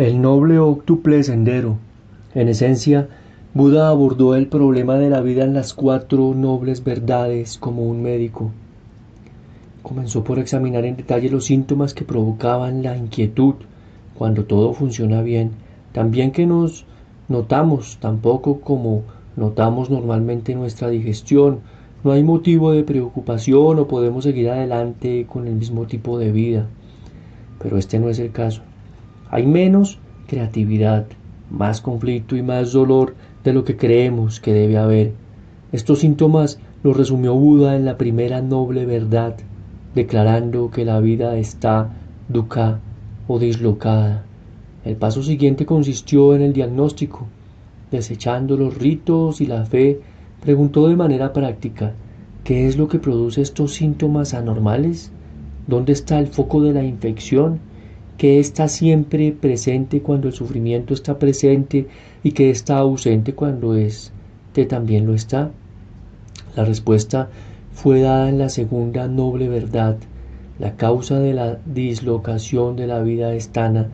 El noble óctuple sendero. En esencia, Buda abordó el problema de la vida en las cuatro nobles verdades como un médico. Comenzó por examinar en detalle los síntomas que provocaban la inquietud cuando todo funciona bien, también que nos notamos tampoco como notamos normalmente nuestra digestión. No hay motivo de preocupación o podemos seguir adelante con el mismo tipo de vida. Pero este no es el caso. Hay menos creatividad, más conflicto y más dolor de lo que creemos que debe haber. Estos síntomas los resumió Buda en la primera noble verdad, declarando que la vida está dukkha o dislocada. El paso siguiente consistió en el diagnóstico. Desechando los ritos y la fe, preguntó de manera práctica, ¿qué es lo que produce estos síntomas anormales? ¿Dónde está el foco de la infección? ¿Qué está siempre presente cuando el sufrimiento está presente y qué está ausente cuando este también lo está? La respuesta fue dada en la segunda noble verdad. La causa de la dislocación de la vida es Tana,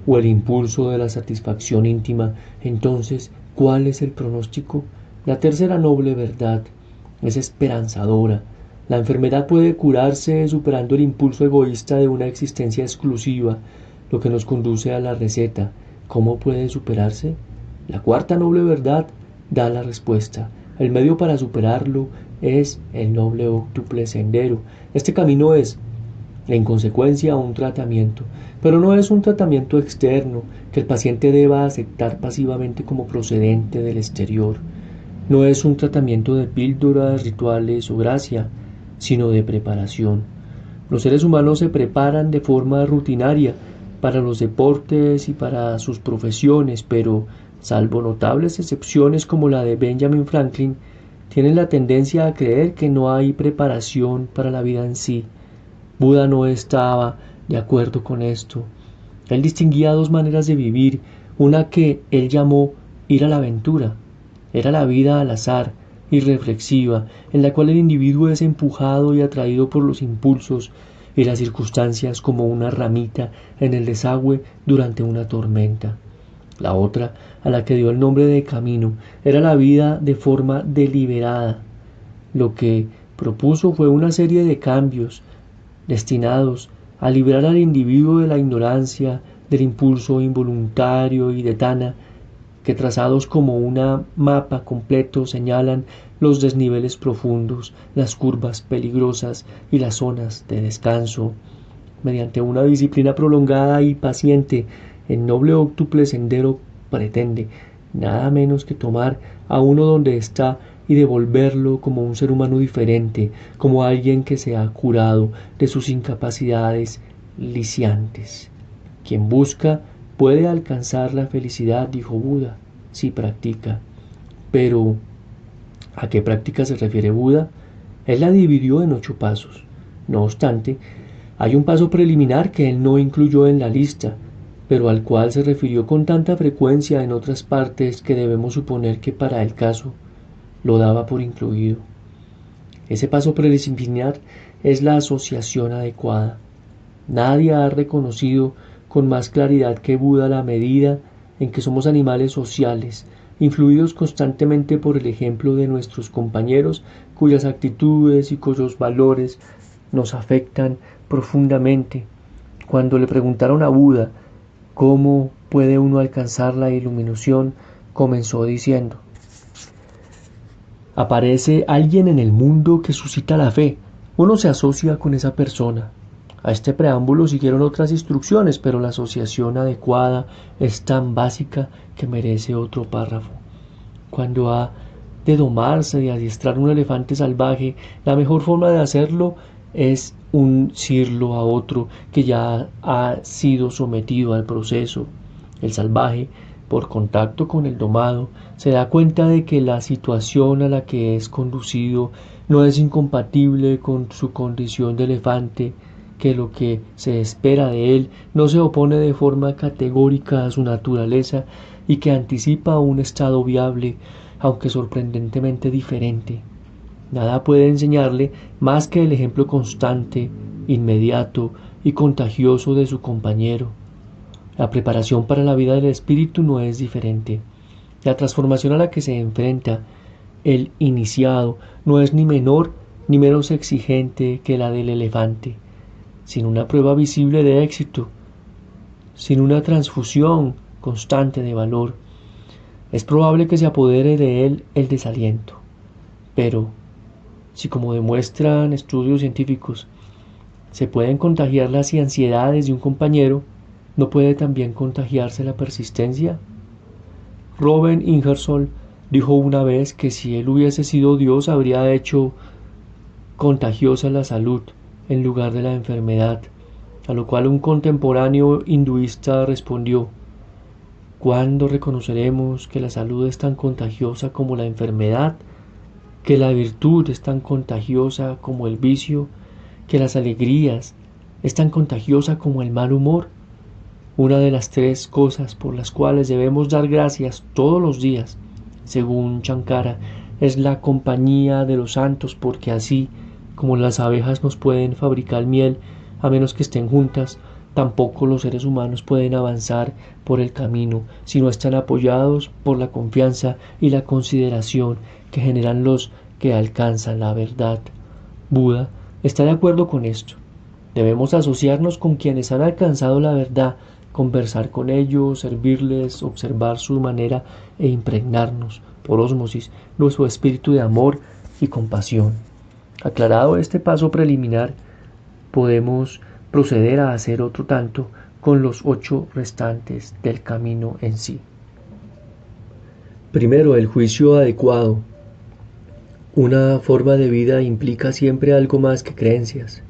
o el impulso de la satisfacción íntima. Entonces, ¿cuál es el pronóstico? La tercera noble verdad es esperanzadora. La enfermedad puede curarse superando el impulso egoísta de una existencia exclusiva, lo que nos conduce a la receta. ¿Cómo puede superarse? La cuarta noble verdad da la respuesta. El medio para superarlo es el noble óctuple sendero. Este camino es, en consecuencia, un tratamiento, pero no es un tratamiento externo que el paciente deba aceptar pasivamente como procedente del exterior. No es un tratamiento de píldoras, rituales o gracia, sino de preparación. Los seres humanos se preparan de forma rutinaria para los deportes y para sus profesiones, pero, salvo notables excepciones como la de Benjamin Franklin, tienen la tendencia a creer que no hay preparación para la vida en sí. Buda no estaba de acuerdo con esto. Él distinguía dos maneras de vivir, una que él llamó ir a la aventura. Era la vida al azar, irreflexiva, en la cual el individuo es empujado y atraído por los impulsos y las circunstancias como una ramita en el desagüe durante una tormenta. La otra, a la que dio el nombre de camino, era la vida de forma deliberada. Lo que propuso fue una serie de cambios destinados a librar al individuo de la ignorancia, del impulso involuntario y de Tana, que trazados como un mapa completo señalan los desniveles profundos, las curvas peligrosas y las zonas de descanso. Mediante una disciplina prolongada y paciente, el noble óctuple sendero pretende nada menos que tomar a uno donde está y devolverlo como un ser humano diferente, como alguien que se ha curado de sus incapacidades lisiantes. Quien busca puede alcanzar la felicidad, dijo Buda, si practica. Pero, ¿a qué práctica se refiere Buda? Él la dividió en 8 pasos. No obstante, hay un paso preliminar que él no incluyó en la lista, pero al cual se refirió con tanta frecuencia en otras partes que debemos suponer que para el caso lo daba por incluido. Ese paso preliminar es la asociación adecuada. Nadie ha reconocido con más claridad que Buda la medida en que somos animales sociales, influidos constantemente por el ejemplo de nuestros compañeros, cuyas actitudes y cuyos valores nos afectan profundamente. Cuando le preguntaron a Buda cómo puede uno alcanzar la iluminación, comenzó diciendo: aparece alguien en el mundo que suscita la fe. Uno se asocia con esa persona. A este preámbulo siguieron otras instrucciones, pero la asociación adecuada es tan básica que merece otro párrafo. Cuando ha de domarse y adiestrar un elefante salvaje, la mejor forma de hacerlo es uncirlo a otro que ya ha sido sometido al proceso. El salvaje, por contacto con el domado, se da cuenta de que la situación a la que es conducido no es incompatible con su condición de elefante, que lo que se espera de él no se opone de forma categórica a su naturaleza y que anticipa un estado viable, aunque sorprendentemente diferente. Nada puede enseñarle más que el ejemplo constante, inmediato y contagioso de su compañero. La preparación para la vida del espíritu no es diferente. La transformación a la que se enfrenta el iniciado no es ni menor ni menos exigente que la del elefante. Sin una prueba visible de éxito, sin una transfusión constante de valor, es probable que se apodere de él el desaliento. Pero, si como demuestran estudios científicos, se pueden contagiar las ansiedades de un compañero, ¿no puede también contagiarse la persistencia? Robert Ingersoll dijo una vez que si él hubiese sido Dios habría hecho contagiosa la salud en lugar de la enfermedad, a lo cual un contemporáneo hinduista respondió: ¿cuándo reconoceremos que la salud es tan contagiosa como la enfermedad, que la virtud es tan contagiosa como el vicio, que las alegrías es tan contagiosa como el mal humor? Una de las tres cosas por las cuales debemos dar gracias todos los días, según Shankara, es la compañía de los santos, porque así como las abejas nos pueden fabricar miel a menos que estén juntas, tampoco los seres humanos pueden avanzar por el camino si no están apoyados por la confianza y la consideración que generan los que alcanzan la verdad. Buda está de acuerdo con esto. Debemos asociarnos con quienes han alcanzado la verdad, conversar con ellos, servirles, observar su manera e impregnarnos por ósmosis nuestro espíritu de amor y compasión. Aclarado este paso preliminar, podemos proceder a hacer otro tanto con los 8 restantes del camino en sí. Primero, el juicio adecuado. Una forma de vida implica siempre algo más que creencias,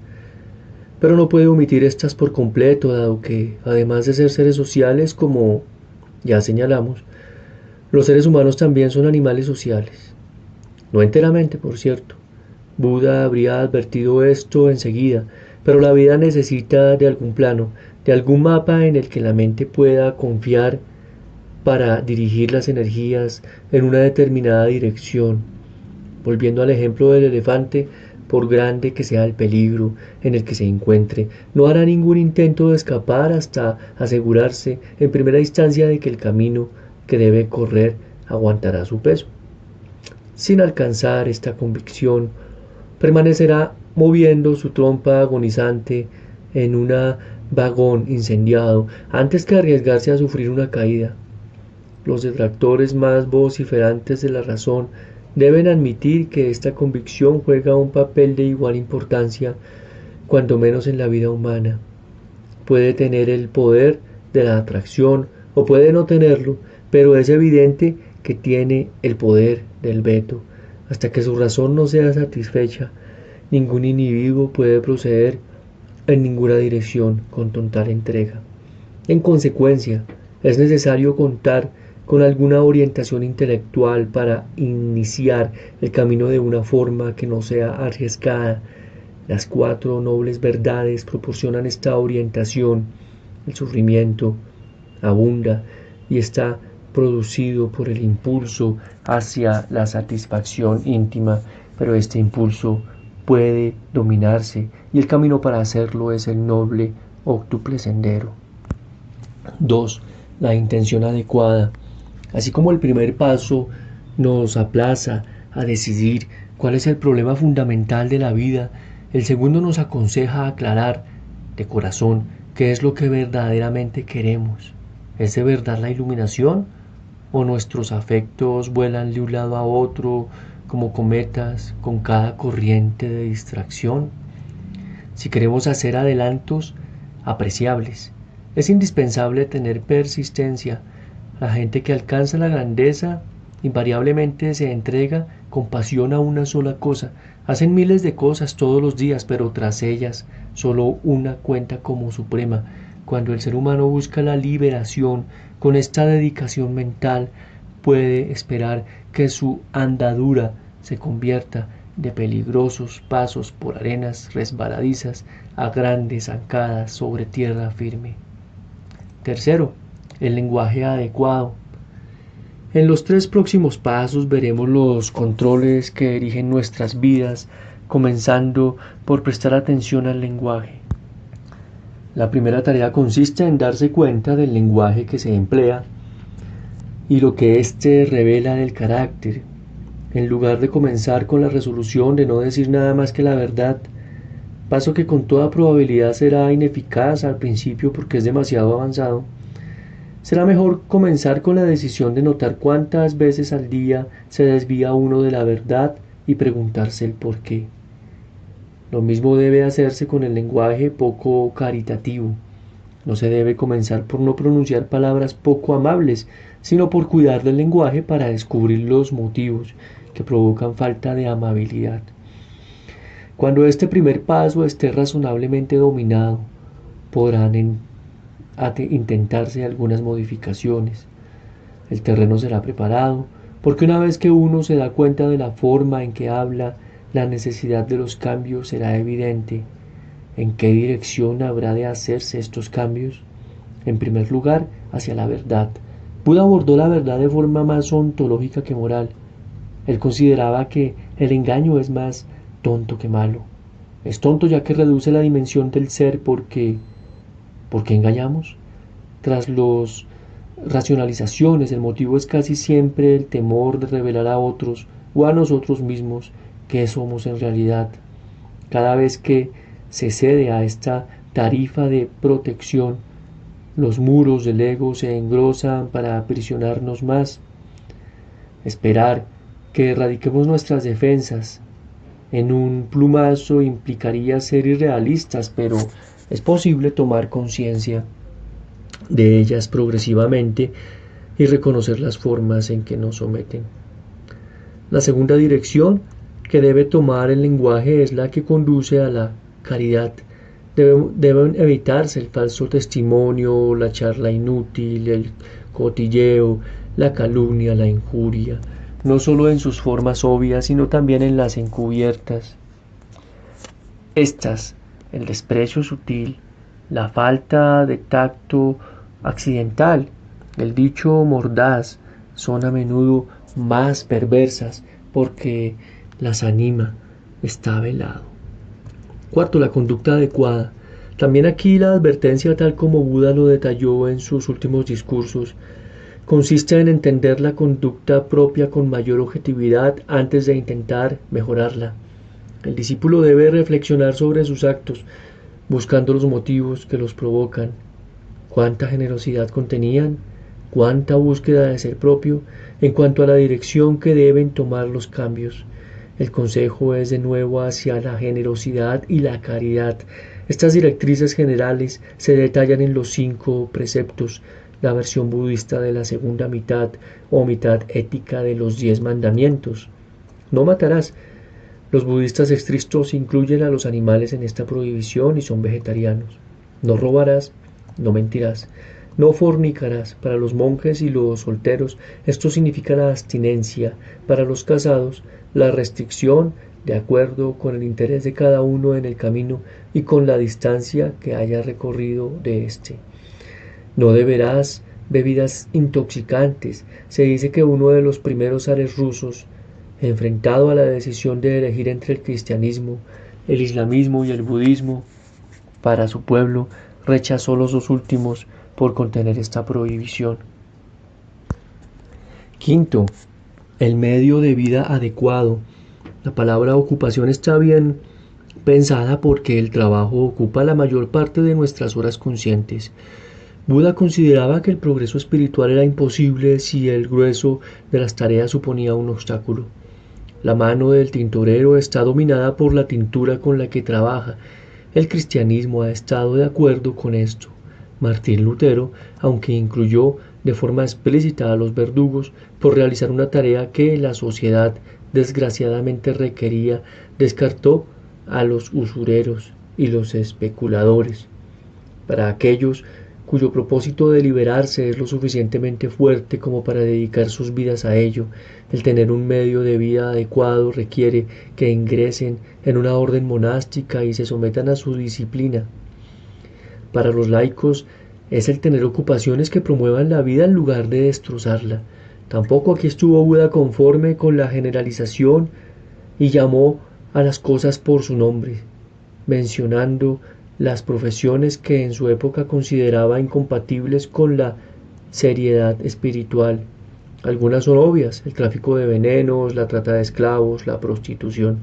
pero no puede omitir estas por completo, dado que, además de ser seres sociales, como ya señalamos, los seres humanos también son animales sociales. No enteramente, por cierto. Buda habría advertido esto enseguida, pero la vida necesita de algún plano, de algún mapa en el que la mente pueda confiar para dirigir las energías en una determinada dirección. Volviendo al ejemplo del elefante, por grande que sea el peligro en el que se encuentre, no hará ningún intento de escapar hasta asegurarse en primera instancia de que el camino que debe correr aguantará su peso. Sin alcanzar esta convicción, permanecerá moviendo su trompa agonizante en un vagón incendiado antes que arriesgarse a sufrir una caída. Los detractores más vociferantes de la razón deben admitir que esta convicción juega un papel de igual importancia, cuando menos en la vida humana. Puede tener el poder de la atracción o puede no tenerlo, pero es evidente que tiene el poder del veto. Hasta que su razón no sea satisfecha, ningún individuo puede proceder en ninguna dirección con total entrega. En consecuencia, es necesario contar con alguna orientación intelectual para iniciar el camino de una forma que no sea arriesgada. Las 4 nobles verdades proporcionan esta orientación. El sufrimiento abunda y está producido por el impulso hacia la satisfacción íntima, pero este impulso puede dominarse y el camino para hacerlo es el noble octuple sendero. 2. La intención adecuada. Así como el primer paso nos aplaza a decidir cuál es el problema fundamental de la vida, el segundo nos aconseja aclarar de corazón qué es lo que verdaderamente queremos. ¿Es de verdad la iluminación? ¿O nuestros afectos vuelan de un lado a otro como cometas con cada corriente de distracción? Si queremos hacer adelantos apreciables, es indispensable tener persistencia. La gente que alcanza la grandeza invariablemente se entrega con pasión a una sola cosa. Hacen miles de cosas todos los días, pero tras ellas solo una cuenta como suprema. Cuando el ser humano busca la liberación con esta dedicación mental, puede esperar que su andadura se convierta de peligrosos pasos por arenas resbaladizas a grandes zancadas sobre tierra firme. Tercero, el lenguaje adecuado. En los 3 próximos pasos veremos los controles que dirigen nuestras vidas, comenzando por prestar atención al lenguaje. La primera tarea consiste en darse cuenta del lenguaje que se emplea y lo que éste revela del carácter. En lugar de comenzar con la resolución de no decir nada más que la verdad, paso que con toda probabilidad será ineficaz al principio porque es demasiado avanzado, será mejor comenzar con la decisión de notar cuántas veces al día se desvía uno de la verdad y preguntarse el por qué. Lo mismo debe hacerse con el lenguaje poco caritativo. No se debe comenzar por no pronunciar palabras poco amables, sino por cuidar del lenguaje para descubrir los motivos que provocan falta de amabilidad. Cuando este primer paso esté razonablemente dominado, podrán intentarse algunas modificaciones. El terreno será preparado, porque una vez que uno se da cuenta de la forma en que habla, la necesidad de los cambios será evidente. ¿En qué dirección habrá de hacerse estos cambios? En primer lugar, hacia la verdad. Buda abordó la verdad de forma más ontológica que moral. Él consideraba que el engaño es más tonto que malo. Es tonto ya que reduce la dimensión del ser porque ¿por qué engañamos? Tras las racionalizaciones, el motivo es casi siempre el temor de revelar a otros o a nosotros mismos qué somos en realidad. Cada vez que se cede a esta tarifa de protección, los muros del ego se engrosan para aprisionarnos más. Esperar que erradiquemos nuestras defensas en un plumazo implicaría ser irrealistas, pero es posible tomar conciencia de ellas progresivamente y reconocer las formas en que nos someten. La segunda dirección que debe tomar el lenguaje es la que conduce a la caridad. Deben evitarse el falso testimonio, la charla inútil, el cotilleo, la calumnia, la injuria, no solo en sus formas obvias, sino también en las encubiertas. Estas, el desprecio sutil, la falta de tacto accidental, el dicho mordaz, son a menudo más perversas porque las anima está velado. Cuarto, la conducta adecuada. También aquí la advertencia, tal como Buda lo detalló en sus últimos discursos, consiste en entender la conducta propia con mayor objetividad antes de intentar mejorarla. El discípulo debe reflexionar sobre sus actos, buscando los motivos que los provocan. ¿Cuánta generosidad contenían? ¿Cuánta búsqueda de ser propio? En cuanto a la dirección que deben tomar los cambios, el consejo es de nuevo hacia la generosidad y la caridad. Estas directrices generales se detallan en los 5 preceptos, la versión budista de la segunda mitad o mitad ética de los 10 mandamientos. No matarás. Los budistas estrictos incluyen a los animales en esta prohibición y son vegetarianos. No robarás, no mentirás. No fornicarás. Para los monjes y los solteros esto significa la abstinencia. Para los casados, la restricción de acuerdo con el interés de cada uno en el camino y con la distancia que haya recorrido de éste. No beberás bebidas intoxicantes. Se dice que uno de los primeros zares rusos, enfrentado a la decisión de elegir entre el cristianismo, el islamismo y el budismo, para su pueblo rechazó los dos últimos por contener esta prohibición. Quinto, el medio de vida adecuado. La palabra ocupación está bien pensada porque el trabajo ocupa la mayor parte de nuestras horas conscientes. Buda consideraba que el progreso espiritual era imposible si el grueso de las tareas suponía un obstáculo. La mano del tintorero está dominada por la tintura con la que trabaja. El cristianismo ha estado de acuerdo con esto. Martín Lutero, aunque incluyó de forma explícita a los verdugos por realizar una tarea que la sociedad desgraciadamente requería, descartó a los usureros y los especuladores. Para aquellos cuyo propósito de liberarse es lo suficientemente fuerte como para dedicar sus vidas a ello, el tener un medio de vida adecuado requiere que ingresen en una orden monástica y se sometan a su disciplina. Para los laicos es el tener ocupaciones que promuevan la vida en lugar de destrozarla. Tampoco aquí estuvo Buda conforme con la generalización y llamó a las cosas por su nombre, mencionando las profesiones que en su época consideraba incompatibles con la seriedad espiritual. Algunas son obvias: el tráfico de venenos, la trata de esclavos, la prostitución.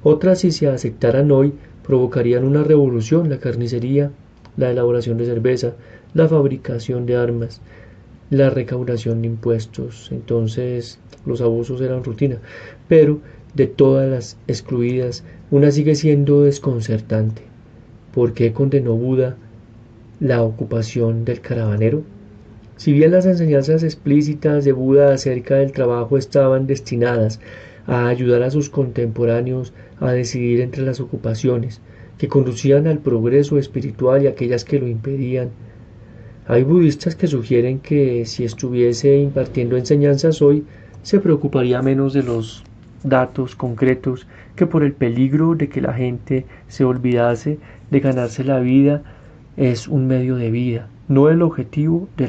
Otras, si se aceptaran hoy, provocarían una revolución: la carnicería, la elaboración de cerveza, la fabricación de armas, la recaudación de impuestos. Entonces, los abusos eran rutina. Pero de todas las excluidas, una sigue siendo desconcertante. ¿Por qué condenó Buda la ocupación del caravanero? Si bien las enseñanzas explícitas de Buda acerca del trabajo estaban destinadas a ayudar a sus contemporáneos a decidir entre las ocupaciones que conducían al progreso espiritual y aquellas que lo impedían, hay budistas que sugieren que si estuviese impartiendo enseñanzas hoy, se preocuparía menos de los datos concretos que por el peligro de que la gente se olvidase de ganarse la vida es un medio de vida, no el objetivo de